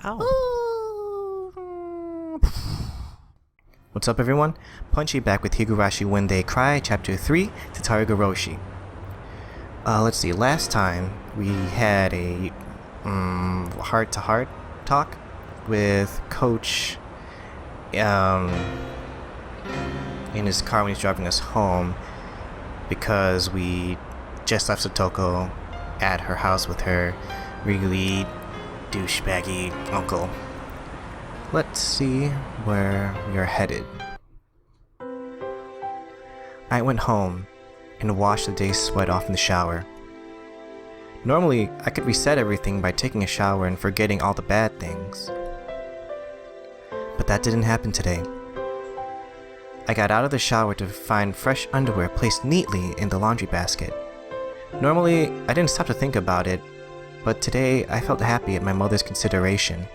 Ow. What's up, everyone? Punchy back with Higurashi When They Cry, Chapter 3, Higurashi. Let's see, last time we had a heart-to-heart talk with Coach in his car when he's driving us home because we just left Satoko at her house with her really douchebaggy uncle. Let's see where we are headed. I went home and washed the day's sweat off in the shower. Normally, I could reset everything by taking a shower and forgetting all the bad things. But that didn't happen today. I got out of the shower to find fresh underwear placed neatly in the laundry basket. Normally, I didn't stop to think about it, but today I felt happy at my mother's consideration.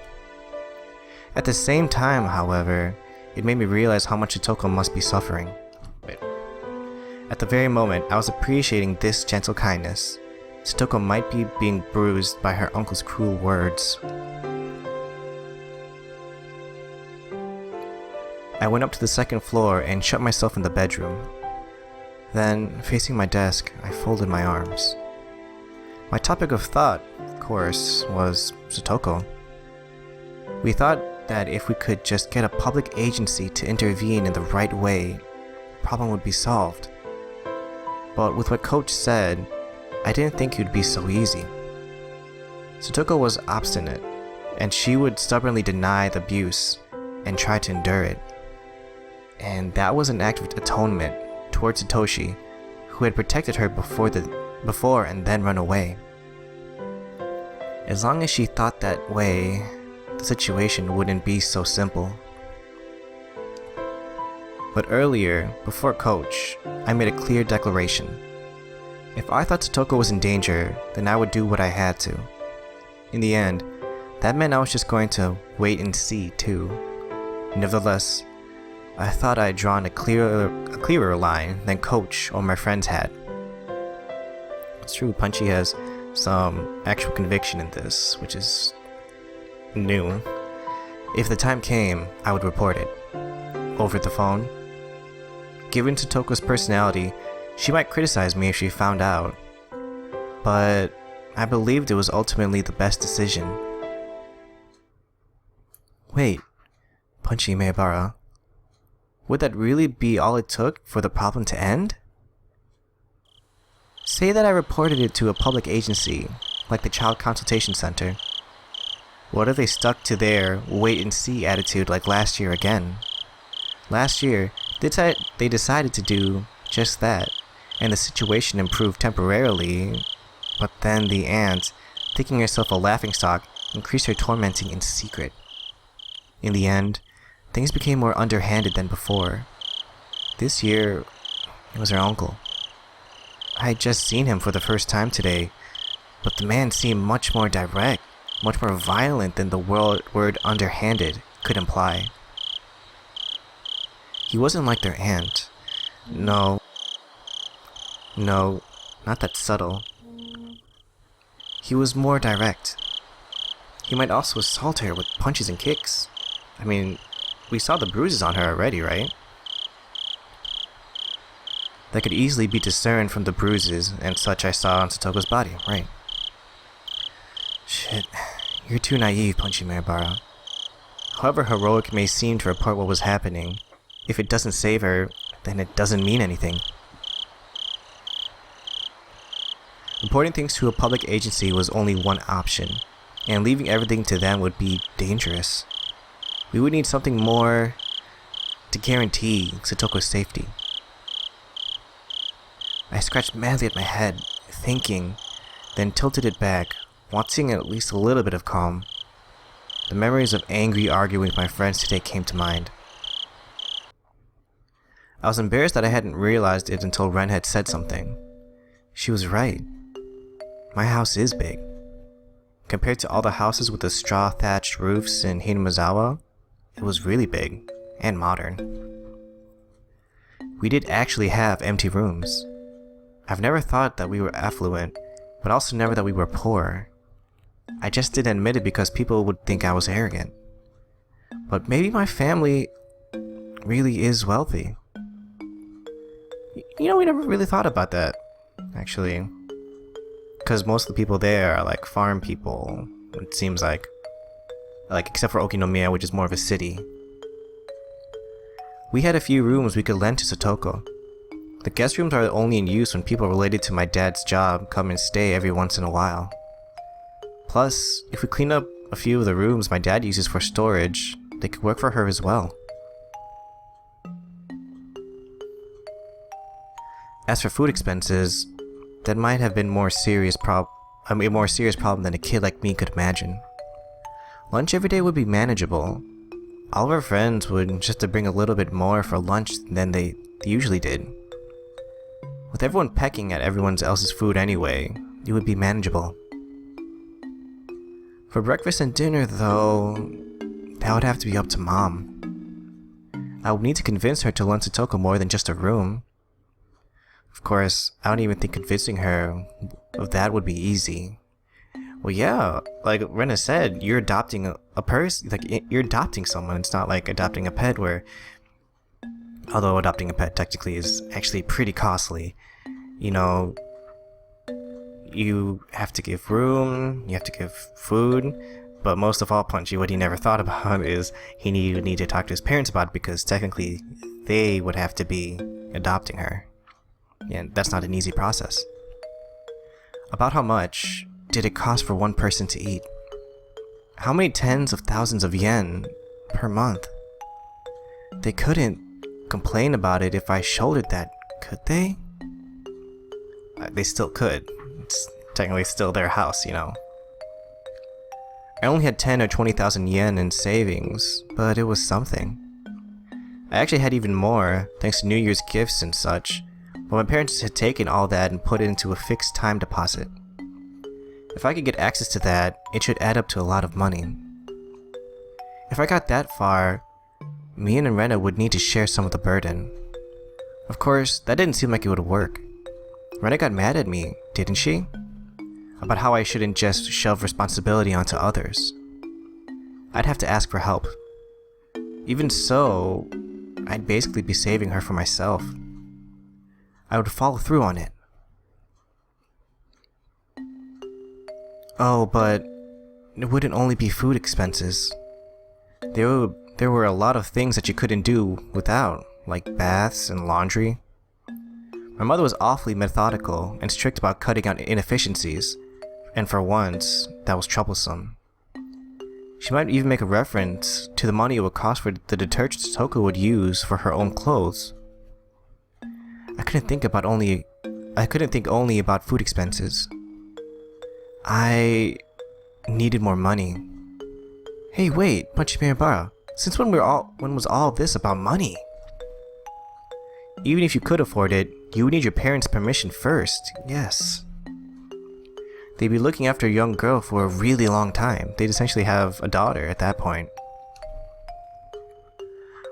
At the same time, however, it made me realize how much Satoko must be suffering. At the very moment I was appreciating this gentle kindness, Satoko might be being bruised by her uncle's cruel words. I went up to the second floor and shut myself in the bedroom. Then, facing my desk, I folded my arms. My topic of thought, of course, was Satoko. We thought that if we could just get a public agency to intervene in the right way, the problem would be solved. But with what Coach said, I didn't think it would be so easy. Satoko was obstinate, and she would stubbornly deny the abuse and try to endure it. And that was an act of atonement towards Satoshi, who had protected her before and then run away. As long as she thought that way, the situation wouldn't be so simple. But earlier, before Coach, I made a clear declaration. If I thought Satoko was in danger, then I would do what I had to. In the end, that meant I was just going to wait and see too. Nevertheless, I thought I had drawn a clearer line than Coach or my friends had. It's true, Punchy has some actual conviction in this, which is new. If the time came, I would report it. Over the phone. Given Satoko's personality, she might criticize me if she found out. But I believed it was ultimately the best decision. Wait, Punchy Maebara. Would that really be all it took for the problem to end? Say that I reported it to a public agency, like the Child Consultation Center. What if they stuck to their wait-and-see attitude like last year again? Last year, they decided to do just that, and the situation improved temporarily, but then the aunt, thinking herself a laughingstock, increased her tormenting in secret. In the end, things became more underhanded than before. This year, it was her uncle. I had just seen him for the first time today, but the man seemed much more direct, much more violent than the word underhanded could imply. He wasn't like their aunt. No, not that subtle. He was more direct. He might also assault her with punches and kicks. I mean, we saw the bruises on her already, right? That could easily be discerned from the bruises and such I saw on Satoko's body, right? Shit, you're too naive, Punchy Maebara. However heroic it may seem to report what was happening, if it doesn't save her, then it doesn't mean anything. Reporting things to a public agency was only one option, and leaving everything to them would be dangerous. We would need something more to guarantee Satoko's safety. I scratched madly at my head, thinking, then tilted it back, wanting at least a little bit of calm. The memories of angry arguing with my friends today came to mind. I was embarrassed that I hadn't realized it until Ren had said something. She was right. My house is big. Compared to all the houses with the straw-thatched roofs in Hinamazawa, it was really big and modern. We did actually have empty rooms. I've never thought that we were affluent, but also never that we were poor. I just didn't admit it because people would think I was arrogant. But maybe my family really is wealthy. You know, we never really thought about that, actually. Because most of the people there are like farm people, it seems like. Like, except for Okinomiya, which is more of a city. We had a few rooms we could lend to Satoko. The guest rooms are only in use when people related to my dad's job come and stay every once in a while. Plus, if we clean up a few of the rooms my dad uses for storage, they could work for her as well. As for food expenses, that might have been a more serious problem than a kid like me could imagine. Lunch every day would be manageable. All of our friends would just to bring a little bit more for lunch than they usually did. With everyone pecking at everyone else's food anyway, it would be manageable. For breakfast and dinner though, that would have to be up to Mom. I would need to convince her to lend Satoko more than just a room. Of course, I don't even think convincing her of that would be easy. Well, yeah, like Rena said, you're adopting a person, like you're adopting someone. It's not like adopting a pet where, although adopting a pet technically is actually pretty costly. You know, you have to give room, you have to give food, but most of all, Punchy, what he never thought about is he would need to talk to his parents about it because technically they would have to be adopting her. And that's not an easy process. About how much did it cost for one person to eat? How many tens of thousands of yen per month? They couldn't complain about it if I shouldered that, could they? They still could. It's technically still their house, you know. I only had 10 or 20,000 yen in savings, but it was something. I actually had even more, thanks to New Year's gifts and such, but my parents had taken all that and put it into a fixed time deposit. If I could get access to that, it should add up to a lot of money. If I got that far, me and Rena would need to share some of the burden. Of course, that didn't seem like it would work. Rena got mad at me, didn't she? About how I shouldn't just shove responsibility onto others. I'd have to ask for help. Even so, I'd basically be saving her for myself. I would follow through on it. Oh, but it wouldn't only be food expenses. There were a lot of things that you couldn't do without, like baths and laundry. My mother was awfully methodical and strict about cutting out inefficiencies, and for once, that was troublesome. She might even make a reference to the money it would cost for the detergent Satoko would use for her own clothes. I couldn't think only about food expenses. I needed more money. Hey, wait, Punchy Mirabara. Since when was all this about money? Even if you could afford it, you would need your parents' permission first, yes. They'd be looking after a young girl for a really long time. They'd essentially have a daughter at that point.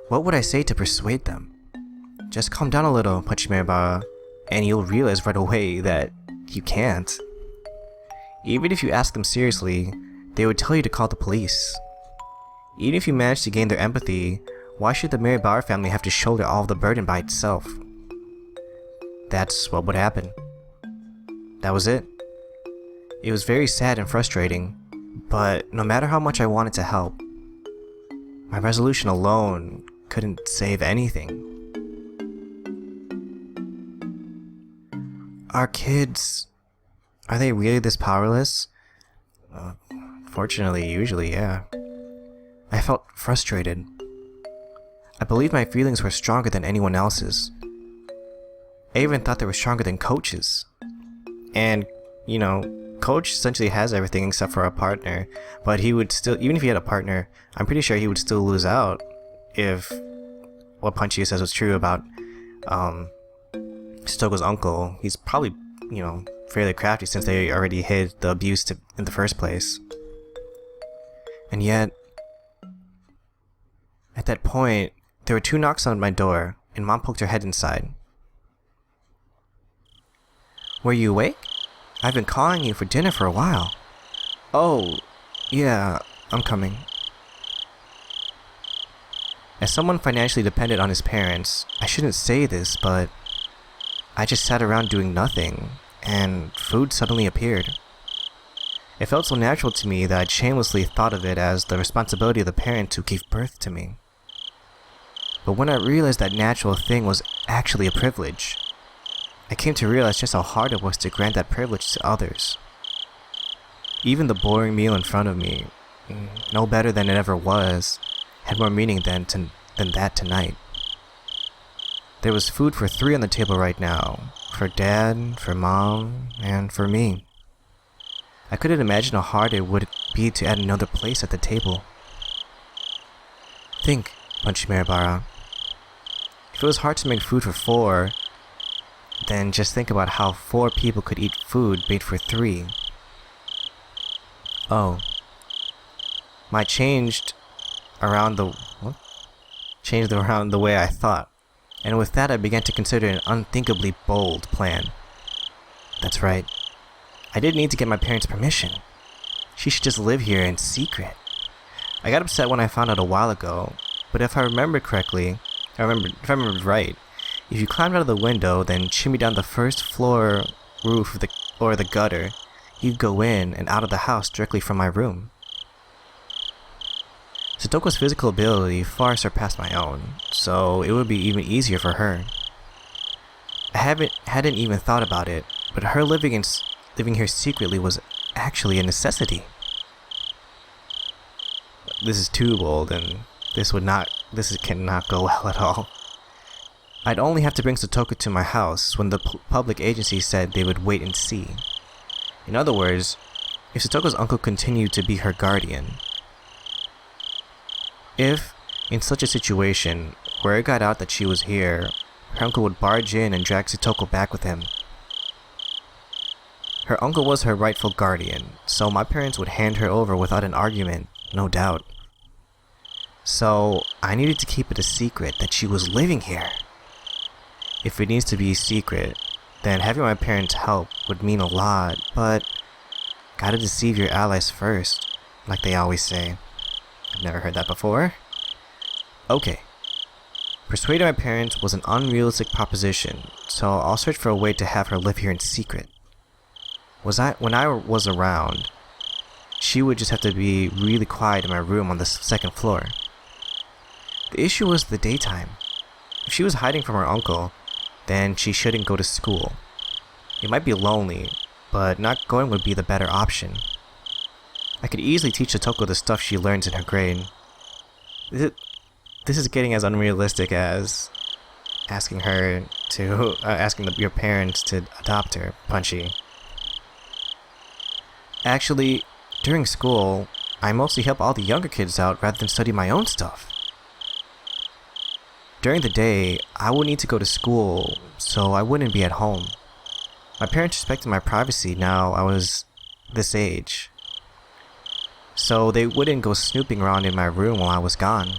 What would I say to persuade them? Just calm down a little, Punchy Mirabara, and you'll realize right away that you can't. Even if you ask them seriously, they would tell you to call the police. Even if you manage to gain their empathy, why should the Mirabara family have to shoulder all of the burden by itself? That's what would happen. That was it. It was very sad and frustrating, but no matter how much I wanted to help, my resolution alone couldn't save anything. Our kids, are they really this powerless? Fortunately, usually, yeah. I felt frustrated. I believed my feelings were stronger than anyone else's. I even thought they were stronger than Coach's. And, you know, Coach essentially has everything except for a partner, but he would still, even if he had a partner, I'm pretty sure he would still lose out if what Punchy says was true about Satoko's uncle. He's probably, you know, fairly crafty since they already hid the abuse in the first place. And yet, at that point, there were 2 knocks on my door, and Mom poked her head inside. Were you awake? I've been calling you for dinner for a while. Oh, yeah, I'm coming. As someone financially dependent on his parents, I shouldn't say this, but I just sat around doing nothing, and food suddenly appeared. It felt so natural to me that I'd shamelessly thought of it as the responsibility of the parent who gave birth to me. But when I realized that natural thing was actually a privilege, I came to realize just how hard it was to grant that privilege to others. Even the boring meal in front of me, no better than it ever was, had more meaning than that tonight. There was food for 3 on the table right now, for Dad, for Mom, and for me. I couldn't imagine how hard it would be to add another place at the table. Think, Punchy Maribara. If it was hard to make food for 4, then just think about how 4 people could eat food made for 3. Oh. My changed around the way I thought, and with that I began to consider an unthinkably bold plan. That's right. I didn't need to get my parents' permission. She should just live here in secret. I got upset when I found out a while ago, but if I remember right, if you climbed out of the window, then shimmy down the first floor roof or the gutter, you'd go in and out of the house directly from my room. Satoko's physical ability far surpassed my own, so it would be even easier for her. I hadn't even thought about it, but her living here secretly was actually a necessity. This is too bold, and this cannot go well at all. I'd only have to bring Satoko to my house when the public agency said they would wait and see. In other words, if Satoko's uncle continued to be her guardian. If, in such a situation, where it got out that she was here, her uncle would barge in and drag Satoko back with him. Her uncle was her rightful guardian, so my parents would hand her over without an argument, no doubt. So, I needed to keep it a secret that she was living here. If it needs to be a secret, then having my parents help would mean a lot, but gotta deceive your allies first, like they always say. I've never heard that before. Okay. Persuading my parents was an unrealistic proposition, so I'll search for a way to have her live here in secret. When I was around, she would just have to be really quiet in my room on the 2nd floor. The issue was the daytime. If she was hiding from her uncle, then she shouldn't go to school. It might be lonely, but not going would be the better option. I could easily teach Satoko the stuff she learns in her grade. This is getting as unrealistic as asking your parents to adopt her, Punchy. Actually, during school, I mostly help all the younger kids out rather than study my own stuff. During the day, I would need to go to school, so I wouldn't be at home. My parents respected my privacy now I was this age, so they wouldn't go snooping around in my room while I was gone.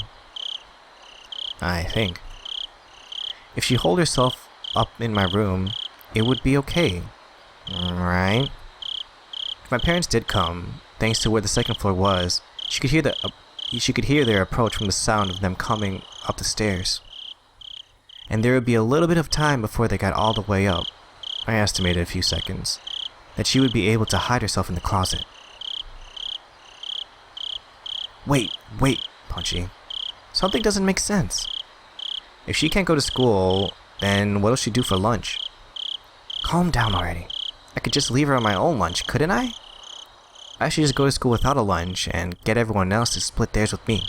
I think. If she holed herself up in my room, it would be okay, right? If my parents did come, thanks to where the 2nd floor was, she could hear their approach from the sound of them coming up the stairs. And there would be a little bit of time before they got all the way up, I estimated a few seconds, that she would be able to hide herself in the closet. Wait, Punchy. Something doesn't make sense. If she can't go to school, then what'll she do for lunch? Calm down already. I could just leave her on my own lunch, couldn't I? I should just go to school without a lunch and get everyone else to split theirs with me.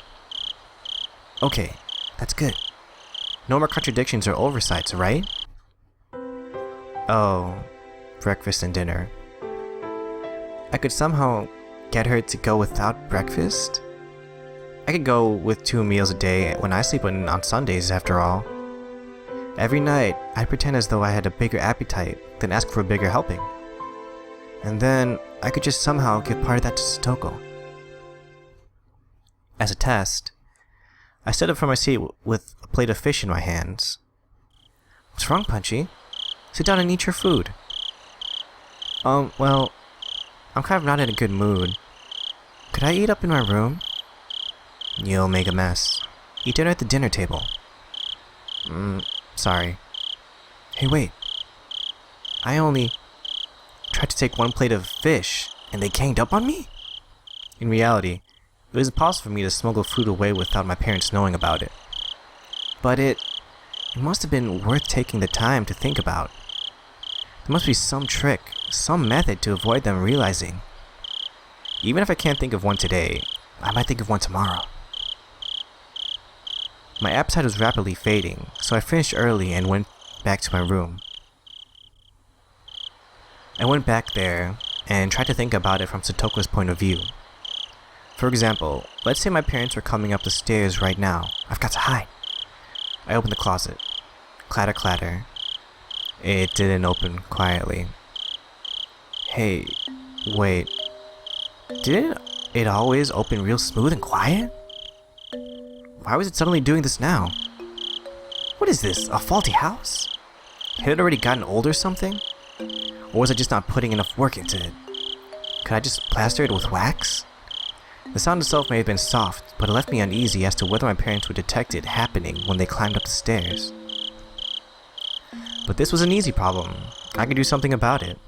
Okay, that's good. No more contradictions or oversights, right? Oh, breakfast and dinner. I could somehow get her to go without breakfast? I could go with 2 meals a day when I sleep on Sundays, after all. Every night, I'd pretend as though I had a bigger appetite, then ask for a bigger helping. And then, I could just somehow give part of that to Satoko. As a test, I stood up from my seat with a plate of fish in my hands. What's wrong, Punchy? Sit down and eat your food. Well, I'm kind of not in a good mood. Could I eat up in my room? You'll make a mess. Eat dinner at the dinner table. Sorry. Hey, wait. I only tried to take one plate of fish, and they ganged up on me? In reality, it was impossible for me to smuggle food away without my parents knowing about it. But it must have been worth taking the time to think about. There must be some trick, some method to avoid them realizing. Even if I can't think of one today, I might think of one tomorrow. My appetite was rapidly fading, so I finished early and went back to my room. I went back there and tried to think about it from Satoko's point of view. For example, let's say my parents were coming up the stairs right now. I've got to hide. I opened the closet. Clatter, clatter. It didn't open quietly. Hey, wait. Didn't it always open real smooth and quiet? Why was it suddenly doing this now? What is this, a faulty house? Had it already gotten old or something? Or was I just not putting enough work into it? Could I just plaster it with wax? The sound itself may have been soft, but it left me uneasy as to whether my parents would detect it happening when they climbed up the stairs. But this was an easy problem. I could do something about it.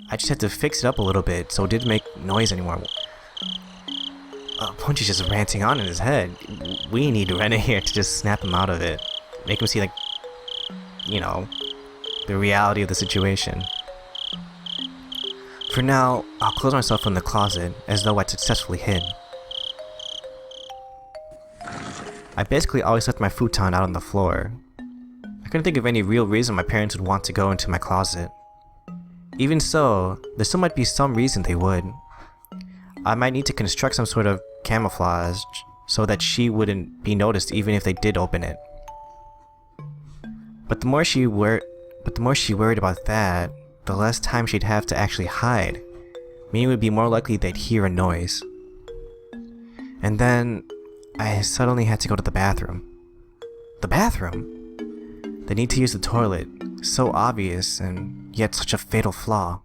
I just had to fix it up a little bit so it didn't make noise anymore. Punchy's just ranting on in his head. We need Ren in here to just snap him out of it. Make him see, like, you know, the reality of the situation. For now, I'll close myself in the closet as though I'd successfully hid. I basically always left my futon out on the floor. I couldn't think of any real reason my parents would want to go into my closet. Even so, there still might be some reason they would. I might need to construct some sort of camouflage so that she wouldn't be noticed even if they did open it. But the more she worried about that, the less time she'd have to actually hide, meaning it would be more likely they'd hear a noise. And then, I suddenly had to go to the bathroom. The bathroom? The need to use the toilet, so obvious and yet such a fatal flaw.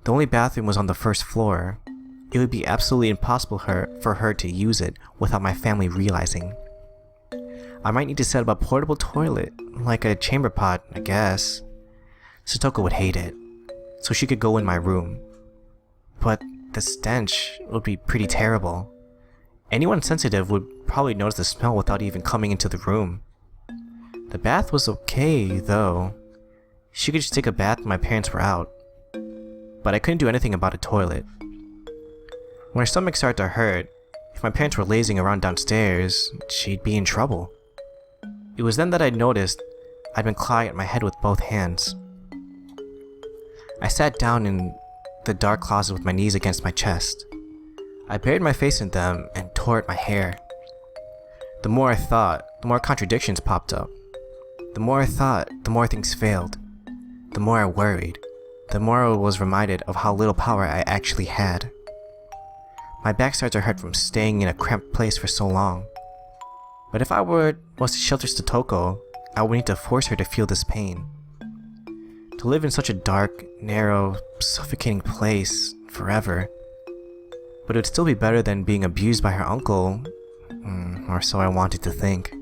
The only bathroom was on the first floor. It would be absolutely impossible for her to use it without my family realizing. I might need to set up a portable toilet, like a chamber pot, I guess. Satoko would hate it, so she could go in my room. But the stench would be pretty terrible. Anyone sensitive would probably notice the smell without even coming into the room. The bath was okay, though. She could just take a bath when my parents were out. But I couldn't do anything about a toilet. When her stomach started to hurt, if my parents were lazing around downstairs, she'd be in trouble. It was then that I noticed I'd been clawing at my head with both hands. I sat down in the dark closet with my knees against my chest. I buried my face in them and tore at my hair. The more I thought, the more contradictions popped up. The more I thought, the more things failed. The more I worried, the more I was reminded of how little power I actually had. My back started to hurt from staying in a cramped place for so long. But if I was to shelter Satoko, I would need to force her to feel this pain. To live in such a dark, narrow, suffocating place forever. But it would still be better than being abused by her uncle, or so I wanted to think.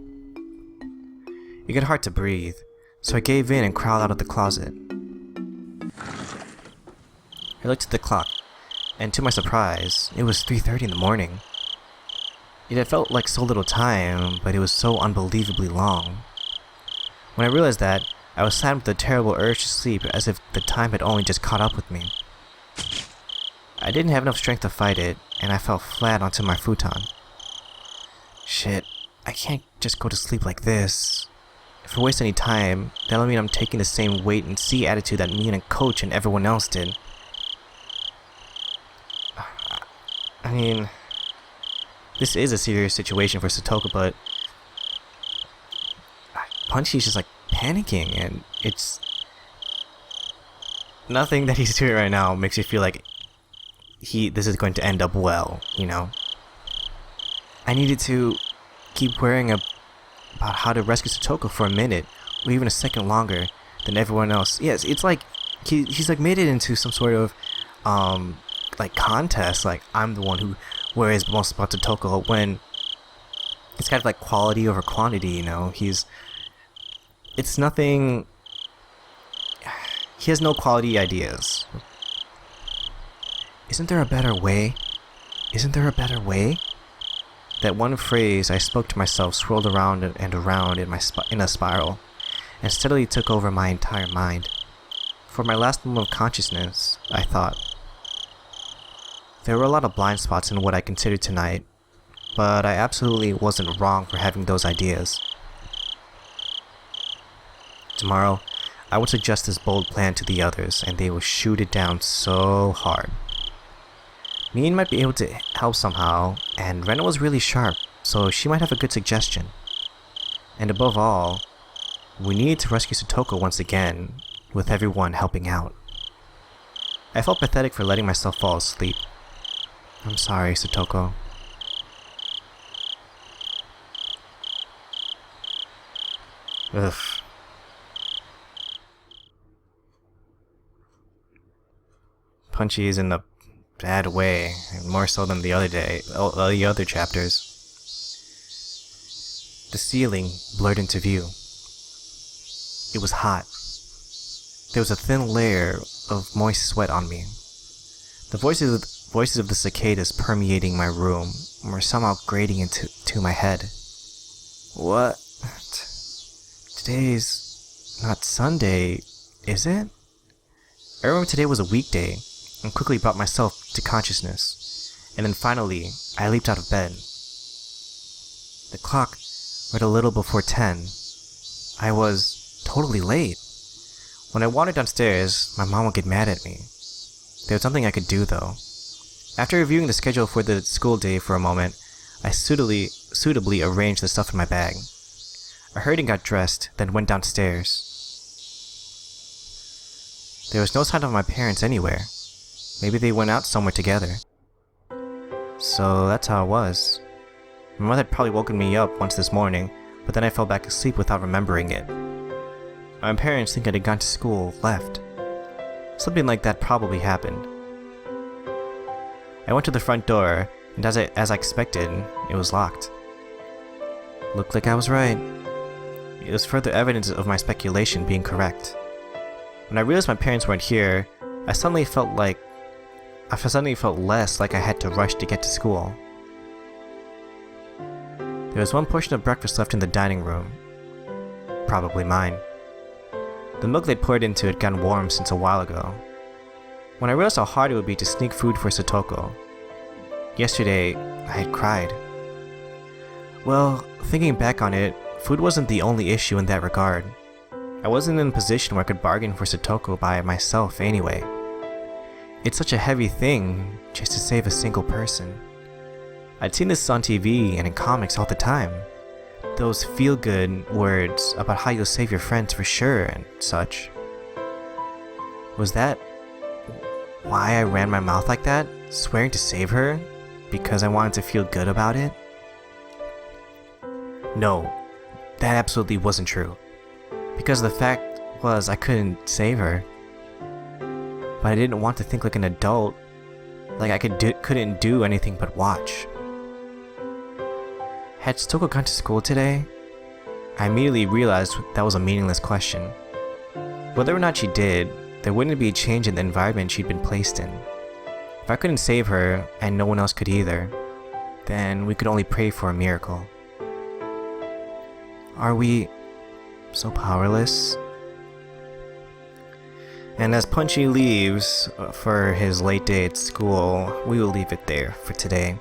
It got hard to breathe, so I gave in and crawled out of the closet. I looked at the clock, and to my surprise, it was 3:30 in the morning. It had felt like so little time, but it was so unbelievably long. When I realized that, I was slammed with a terrible urge to sleep as if the time had only just caught up with me. I didn't have enough strength to fight it, and I fell flat onto my futon. Shit, I can't just go to sleep like this. If I waste any time, that'll mean I'm taking the same wait-and-see attitude that me and Coach and everyone else did. I mean, this is a serious situation for Satoko, but Punchy's just like panicking, and it's nothing that he's doing right now makes you feel like this is going to end up well, you know. I needed to keep worrying about how to rescue Satoko for a minute, or even a second longer than everyone else. Yes, it's like he's like made it into some sort of like contest, like I'm the one who worries most about Satoko, when it's kind of like quality over quantity, you know? It's nothing, he has no quality ideas. Isn't there a better way? Isn't there a better way? That one phrase I spoke to myself swirled around and around in a spiral, and steadily took over my entire mind. For my last moment of consciousness, I thought. There were a lot of blind spots in what I considered tonight, but I absolutely wasn't wrong for having those ideas. Tomorrow, I would suggest this bold plan to the others, and they will shoot it down so hard. Mien might be able to help somehow, and Rena was really sharp, so she might have a good suggestion. And above all, we need to rescue Satoko once again, with everyone helping out. I felt pathetic for letting myself fall asleep. I'm sorry, Satoko. Ugh. Punchy is in a bad way, more so than the other chapters. The ceiling blurred into view. It was hot. There was a thin layer of moist sweat on me. The voices of the cicadas permeating my room were somehow grating into my head. What? Today's not Sunday, is it? I remember today was a weekday, and quickly brought myself to consciousness, and then finally, I leaped out of bed. The clock read a little before 10. I was totally late. When I wandered downstairs, my mom would get mad at me. There was something I could do, though. After reviewing the schedule for the school day for a moment, I suitably arranged the stuff in my bag. I hurried and got dressed, then went downstairs. There was no sign of my parents anywhere. Maybe they went out somewhere together. So that's how it was. My mother had probably woken me up once this morning, but then I fell back asleep without remembering it. My parents think I had gone to school, left. Something like that probably happened. I went to the front door, and as I expected, it was locked. Looked like I was right. It was further evidence of my speculation being correct. When I realized my parents weren't here, I suddenly felt less like I had to rush to get to school. There was one portion of breakfast left in the dining room. Probably mine. The milk they'd poured into it had gotten warm since a while ago. When I realized how hard it would be to sneak food for Satoko. Yesterday, I had cried. Well, thinking back on it, food wasn't the only issue in that regard. I wasn't in a position where I could bargain for Satoko by myself anyway. It's such a heavy thing just to save a single person. I'd seen this on TV and in comics all the time. Those feel-good words about how you'll save your friends for sure and such. Was that why I ran my mouth like that, swearing to save her, because I wanted to feel good about it? No, that absolutely wasn't true. Because the fact was I couldn't save her. But I didn't want to think like an adult, like I couldn't do anything but watch. Had Satoko gone to school today? I immediately realized that was a meaningless question. Whether or not she did, there wouldn't be a change in the environment she'd been placed in. If I couldn't save her, and no one else could either, then we could only pray for a miracle. Are we so powerless? And as Punchy leaves for his late day at school, we will leave it there for today.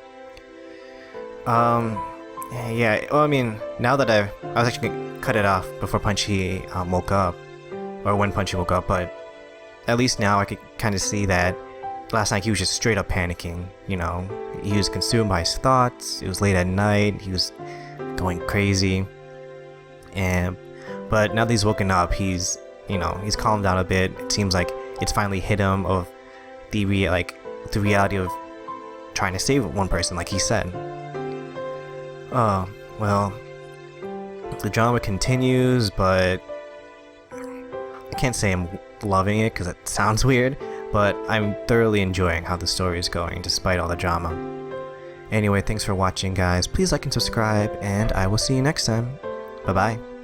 Yeah, well, I mean, now that I was actually gonna cut it off before Punchy woke up, or when Punchy woke up, but at least now I could kind of see that last night he was just straight up panicking, you know. He was consumed by his thoughts, it was late at night, he was going crazy, but now that he's woken up, he's calmed down a bit. It seems like it's finally hit him of the reality of trying to save one person, like he said. Well, the drama continues, but I can't say I'm loving it because it sounds weird, but I'm thoroughly enjoying how the story is going despite all the drama. Anyway, thanks for watching guys, please like and subscribe, and I will see you next time. Bye bye.